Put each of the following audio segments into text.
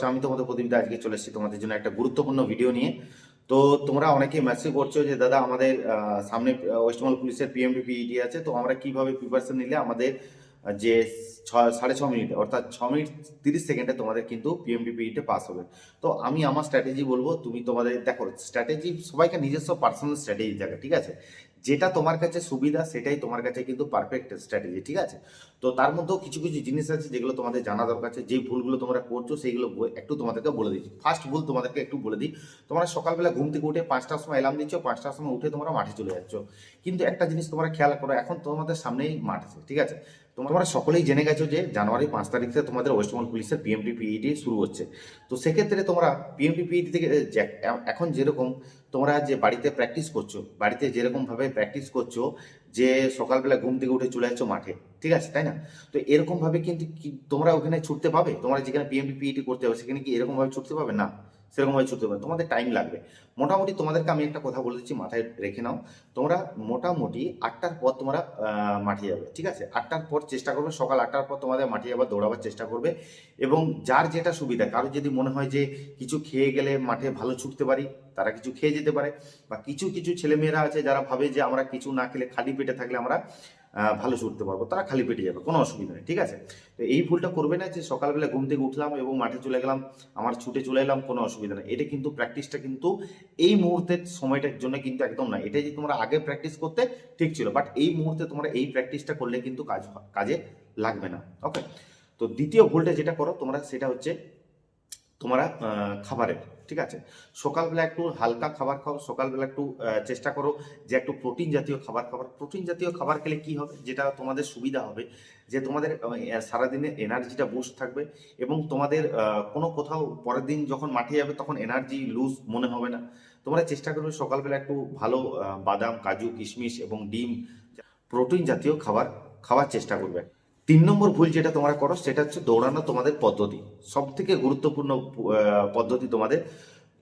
পাচ্ছ, আমি তোমাদের প্রতিনিধি আজকে চলে এসেছি তোমাদের জন্য একটা গুরুত্বপূর্ণ ভিডিও নিয়ে। তো তোমরা অনেকেই মেসেজ করছো যে দাদা আমাদের সামনে ওয়েস্ট বেঙ্গল পুলিশের পিএমপি পিইটি আছে, তো আমরা কিভাবে প্রিপারেশন নিলে আমাদের যে 6.5 মিনিট অর্থাৎ 6 মিনিট 30 সেকেন্ডে তোমাদের কিন্তু পিএমপি পিইটি পাস হবে। তো আমি আমার স্ট্র্যাটেজি বলবো, তুমি তোমাদের দেখো স্ট্র্যাটেজি সবাইকে নিজস্ব পার্সোনাল স্ট্র্যাটেজি থাকে, ঠিক আছে? যেটা তোমার কাছে সুবিধা সেটাই তোমার কাছে কিন্তু পারফেক্ট স্ট্র্যাটেজি, ঠিক আছে? তো তার মধ্যেও কিছু কিছু জিনিস আছে যেগুলো তোমাদের জানা দরকার আছে। যে ভুলগুলো তোমরা করছো সেইগুলো একটু তোমাদেরকে বলে দিচ্ছি। ফার্স্ট ভুল তোমাদেরকে একটু বলে দিই। তোমরা সকালবেলা ঘুম থেকে উঠে 5টার সময় অ্যালার্ম দিচ্ছ, 5টার সময় উঠে তোমরা মাঠে চলে যাচ্ছ। কিন্তু একটা জিনিস তোমরা খেয়াল করো, এখন তোমাদের সামনেই মাঠ আছে, ঠিক আছে? তোমরা সকলেই জেনে গেছো যে জানুয়ারি 5 তারিখ থেকে তোমাদের ওয়েস্ট বেঙ্গল পুলিশের পিএমটি পিইটি শুরু হচ্ছে। তো সেক্ষেত্রে তোমরা পিএমটি পিইটি থেকে এখন যেরকম তোমরা যে বাড়িতে প্র্যাকটিস করছো, বাড়িতে যেরকমভাবে প্র্যাকটিস করছো যে সকালবেলা ঘুম থেকে উঠে চলে যাচ্ছ মাঠে, ঠিক আছে, তাই না? তো এরকমভাবে কিন্তু তোমরা ওখানে ছুটতে পাবে? তোমরা যেখানে পিএমপি পিইটি করতে হবে সেখানে কি এরকমভাবে ছুটতে পাবে? না, সেরকমভাবে ছুটতে পারবে, তোমাদের টাইম লাগবে। মোটামুটি তোমাদেরকে আমি একটা কথা বলে দিচ্ছি, মাথায় রেখে নাও। তোমরা মোটামুটি 8টার পর তোমরা মাঠে যাবে, ঠিক আছে? 8টার পর চেষ্টা করবে, সকাল 8টার পর তোমাদের মাঠে যাবার দৌড়াবার চেষ্টা করবে। এবং যার যেটা সুবিধা, কারো যদি মনে হয় যে কিছু খেয়ে গেলে মাঠে ভালো ছুটতে পারি, তারা কিছু খেয়ে যেতে পারে। বা কিছু কিছু ছেলেমেয়েরা আছে যারা ভাবে যে আমরা কিছু না খেলে খালি পেটে থাকলে আমরা ভালো ছুটতে পারবো, তারা খালি পেটে যাবে, কোনো অসুবিধা নেই, ঠিক আছে? তো এই ভুলটা করবে না যে সকালবেলা ঘুম থেকে উঠলাম এবং মাঠে চলে গেলাম, আমার ছুটে চলে এলাম, কোনো অসুবিধা নেই। এটা কিন্তু প্র্যাকটিসটা কিন্তু এই মুহূর্তের সময়টার জন্য কিন্তু একদম না। এটা যে তোমরা আগে প্র্যাকটিস করতে ঠিক ছিল, বাট এই মুহূর্তে তোমরা এই প্র্যাকটিসটা করলে কিন্তু কাজে লাগবে না। ওকে। তো দ্বিতীয় ভুলটা যেটা করো তোমরা, সেটা হচ্ছে তোমরা খাবারের, ঠিক আছে? সকালবেলা একটু হালকা খাবার খাও, সকালবেলা একটু চেষ্টা করো যে একটু প্রোটিন জাতীয় খাবার প্রোটিন জাতীয় খাবার খেলে কি হবে, যেটা তোমাদের সুবিধা হবে যে তোমাদের সারাদিনের এনার্জিটা বুস্ট থাকবে। এবং তোমাদের কোনো কোথাও পরের দিন যখন মাঠে যাবে তখন এনার্জি লুজ মনে হবে না। তোমরা চেষ্টা করবে সকালবেলা একটু ভালো বাদাম, কাজু, কিশমিশ এবং ডিম, প্রোটিন জাতীয় খাবার খাওয়ার চেষ্টা করবে। 3 নম্বর ভুল যেটা তোমরা করো সেটা হচ্ছে দৌড়ানো তোমাদের পদ্ধতি। সব থেকে গুরুত্বপূর্ণ পদ্ধতি তোমাদের।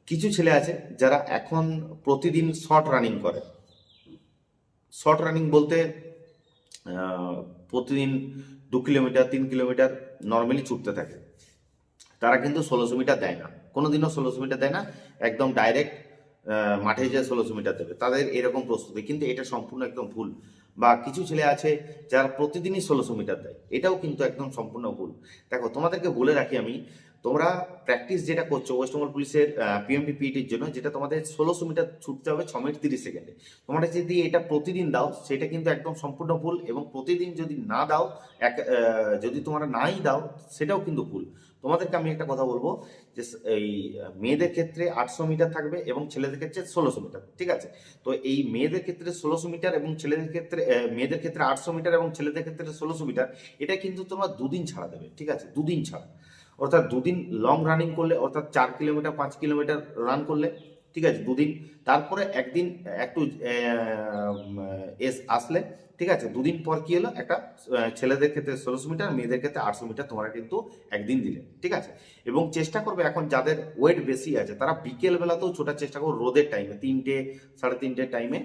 কিছু ছেলে আছে যারা এখন প্রতিদিন শর্ট রানিং করে। শর্ট রানিং বলতে আহ, প্রতিদিন 2 কিলোমিটার 3 কিলোমিটার নর্মালি ছুটতে থাকে। তারা কিন্তু 1600 মিটার দেয় না, কোনোদিনও 1600 মিটার দেয় না। একদম ডাইরেক্ট মাঠে যে 1600 মিটার দেবে, তাদের এরকম প্রস্তুতি, কিন্তু এটা সম্পূর্ণ একদম ভুল। বা কিছু ছেলে আছে যারা প্রতিদিনই 1600 মিটার দেয়, এটাও কিন্তু একদম সম্পূর্ণ ভুল। দেখো তোমাদেরকে বলে রাখি আমি, তোমরা প্র্যাকটিস যেটা করছো ওয়েস্ট বেঙ্গল পুলিশের পিএমটি পিইটির জন্য, যেটা তোমাদের 1600 মিটার ছুটতে হবে 6 মিনিট 30 সেকেন্ডে, তোমরা যদি এটা প্রতিদিন দাও সেটা কিন্তু একদম সম্পূর্ণ ভুল। এবং প্রতিদিন যদি না দাও, যদি তোমরা নাই দাও, সেটাও কিন্তু ভুল। তোমাদেরকে আমি একটা কথা বলবো যে এই মেয়েদের ক্ষেত্রে 800 মিটার থাকবে এবং ছেলেদের ক্ষেত্রে 1600 মিটার, ঠিক আছে? তো এই মেয়েদের ক্ষেত্রে 1600 মিটার এবং ছেলেদের ক্ষেত্রে মেয়েদের ক্ষেত্রে 800 মিটার এবং ছেলেদের ক্ষেত্রে 1600 মিটার, এটা কিন্তু তোমার দুদিন ছাড়া দেবে, ঠিক আছে? দুদিন ছাড়া, অর্থাৎ দুদিন লং রানিং করলে, অর্থাৎ 4 কিলোমিটার 5 কিলোমিটার রান করলে, ঠিক আছে, দুদিন। তারপরে একদিন একটু আসলে, ঠিক আছে, দুদিন পর কি হলো, একটা ছেলেদের ক্ষেত্রে 1600 মিটার, মেয়েদের ক্ষেত্রে 800 মিটার তোমরা কিন্তু একদিন দিলে, ঠিক আছে? এবং চেষ্টা করবে এখন যাদের ওয়েট বেশি আছে তারা বিকেল বেলাতেও ছোটার চেষ্টা করো, রোদের টাইমে 3টে 3:30 টাইমে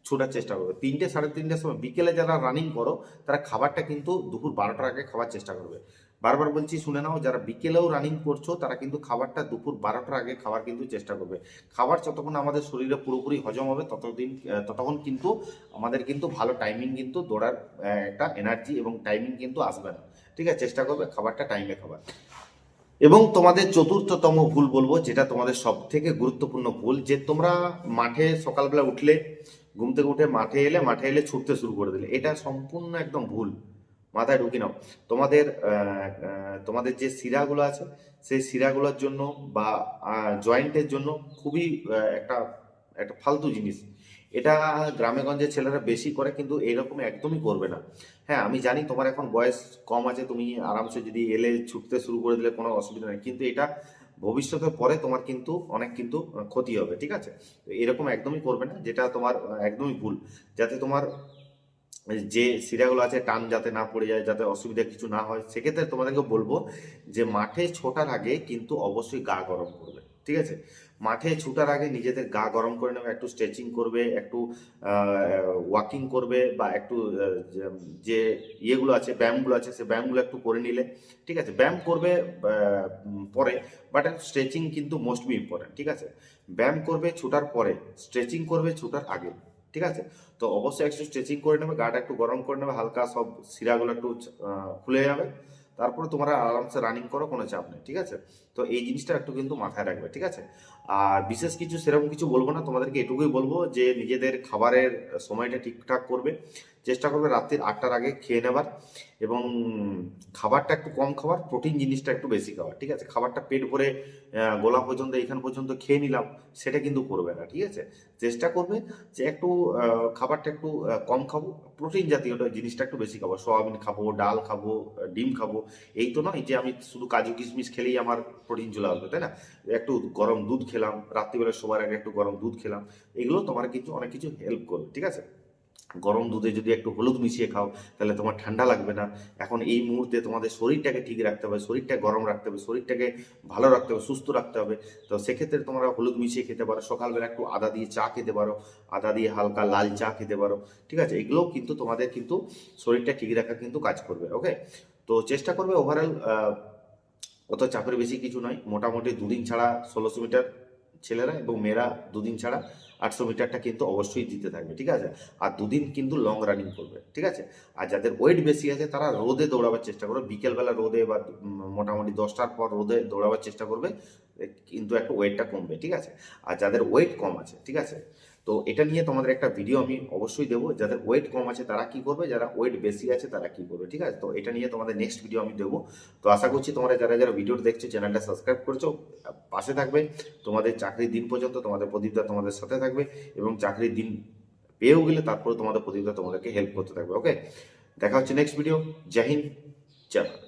ছোটার চেষ্টা করবে। 3টে 3:30টার সময় বিকেলে যারা রানিং করো তারা খাবারটা কিন্তু দুপুর 12টার আগে খাওয়ার চেষ্টা করবে। বারবার বলছি, শুনে নাও, যারা বিকেলেও রানিং করছো তারা কিন্তু খাবারটা দুপুর 12টার আগে খাওয়ার কিন্তু চেষ্টা করবে। খাবার যতক্ষণ আমাদের শরীরে পুরোপুরি হজম হবে ততক্ষণ কিন্তু আমাদের কিন্তু ভালো টাইমিং কিন্তু দৌড়ার একটা এনার্জি এবং টাইমিং কিন্তু আসবে না, ঠিক আছে? চেষ্টা করবে খাবারটা টাইমে খাবার। এবং তোমাদের চতুর্থতম ভুল বলবো, যেটা তোমাদের সব থেকে গুরুত্বপূর্ণ ভুল, যে তোমরা মাঠে সকালবেলা উঠলে, ঘুম থেকে উঠে মাঠে এলে ছুটতে শুরু করে দিলে, এটা সম্পূর্ণ একদম ভুল। মাথায় ঢুকি নাও। তোমাদের যে শিরাগুলো আছে সেই শিরাগুলোর জন্য বা জয়েন্টের জন্য খুবই একটা একটা ফালতু জিনিস। এটা গ্রামেগঞ্জের ছেলেরা বেশি করে, কিন্তু এরকম একদমই করবে না। হ্যাঁ, আমি জানি তোমার এখন বয়স কম আছে, তুমি আরামসে যদি এলে ছুটতে শুরু করে দিলে কোনো অসুবিধা নেই, কিন্তু এটা ভবিষ্যতে পরে তোমার কিন্তু অনেক কিন্তু ক্ষতি হবে, ঠিক আছে? তো এরকম একদমই করবে না, যেটা তোমার একদমই ভুল। যাতে তোমার যে শিরাগুলো আছে টান যাতে না পড়ে যায়, যাতে অসুবিধা কিছু না হয়, সেক্ষেত্রে তোমাদেরকে বলবো যে মাঠে ছোটার আগে কিন্তু অবশ্যই গা গরম করবে। ঠিক আছে। মাঠে ছুটার আগে নিজেদের গা গরম করে নেবে, একটু স্ট্রেচিং করবে, একটু ওয়াকিং করবে, বা একটু যে ইয়েগুলো আছে, ব্যায়ামগুলো আছে, সে ব্যায়ামগুলো একটু করে নিলে, ঠিক আছে। ব্যায়াম করবে পরে, বাট স্ট্রেচিং কিন্তু মোস্ট বি ইম্পর্টেন্ট, ঠিক আছে। ব্যায়াম করবে ছুটার পরে, স্ট্রেচিং করবে ছুটার আগে, ঠিক আছে। তো অবশ্যই একটু স্ট্রেচিং করে নেবে, গাটা একটু গরম করে নেবে, হালকা সব শিরাগুলো একটু খুলে যাবে, তারপরে তোমরা আরামসে রানিং করো, কোনো চাপ নেই, ঠিক আছে। তো এই জিনিসটা একটু কিন্তু মাথায় রাখবে, ঠিক আছে। আর বিশেষ কিছু সেরকম কিছু বলবো না, তোমাদেরকে এটুকুই বলবো যে নিজেদের খাবারের সময়টা ঠিকঠাক করবে, চেষ্টা করবে রাত্রির 8টার আগে খেয়ে নেবার, এবং খাবারটা একটু কম খাবার, প্রোটিন জিনিসটা একটু বেশি খাবার, ঠিক আছে। খাবারটা পেট ভরে গলা পর্যন্ত এখান পর্যন্ত খেয়ে নিলাম, সেটা কিন্তু করবে না, ঠিক আছে। চেষ্টা করবে যে একটু খাবারটা একটু কম খাবো, প্রোটিন জাতীয় জিনিসটা একটু বেশি খাবো, সয়াবিন খাবো, ডাল খাবো, ডিম খাবো। এই তো নয় যে আমি শুধু কাজু কিশমিশ খেলেই আমার প্রোটিন চলে আসবে, তাই না। একটু গরম দুধ খেলাম, রাত্রিবেলা শোবার আগে একটু গরম দুধ খেলাম, এগুলো তোমার কিন্তু অনেক কিছু হেল্প করবে, ঠিক আছে। গরম দুধে যদি একটু হলুদ মিশিয়ে খাও, তাহলে তোমার ঠান্ডা লাগবে না। এখন এই মুহূর্তে তোমাদের শরীরটাকে ঠিক রাখতে হবে, শরীরটা গরম রাখতে হবে, শরীরটাকে ভালো রাখতে হবে, সুস্থ রাখতে হবে। তো সেক্ষেত্রে তোমরা হলুদ মিশিয়ে খেতে পারো, সকালবেলা একটু আদা দিয়ে চা খেতে পারো, আদা দিয়ে হালকা লাল চা খেতে পারো, ঠিক আছে। এগুলোও কিন্তু তোমাদের কিন্তু শরীরটা ঠিক রাখা কিন্তু কাজ করবে, ওকে। তো চেষ্টা করবে ওভারঅল, অত চাপের বেশি কিছু নয়, মোটামুটি 2 দিন ছাড়া 1600 মিটার ছেলেরা, এবং মেয়েরা 2 দিন ছাড়া 800 মিটারটা কিন্তু অবশ্যই দিতে থাকবে, ঠিক আছে। আর 2 দিন কিন্তু লং রানিং করবে, ঠিক আছে। আর যাদের ওয়েট বেশি আছে তারা রোদে দৌড়াবার চেষ্টা করবে, বিকেলবেলা রোদে, বা মোটামুটি 10টার পর রোদে দৌড়াবার চেষ্টা করবে, কিন্তু একটু ওয়েটটা কমবে, ঠিক আছে। আর যাদের ওয়েট কম আছে, ঠিক আছে, তো এটা নিয়ে তোমাদের একটা ভিডিও আমি অবশ্যই দেবো, যাদের ওয়েট কম আছে তারা কি করবে, যারা ওয়েট বেশি আছে তারা কি করবে, ঠিক আছে। তো এটা নিয়ে তোমাদের নেক্সট ভিডিও আমি দেবো। তো আশা করছি তোমরা যারা যারা ভিডিওটা দেখছো, চ্যানেলটা সাবস্ক্রাইব করছো, পাশে থাকবে, তোমাদের চাকরির দিন পর্যন্ত তোমাদের প্রদীপদা তোমাদের সাথে থাকবে, এবং চাকরির দিন পেয়েও গেলে তারপরে তোমাদের প্রদীপদা তোমাদেরকে হেল্প করতে থাকবে, ওকে। দেখা হচ্ছে নেক্সট ভিডিও। জয় হিন্দ, জয় ভারত।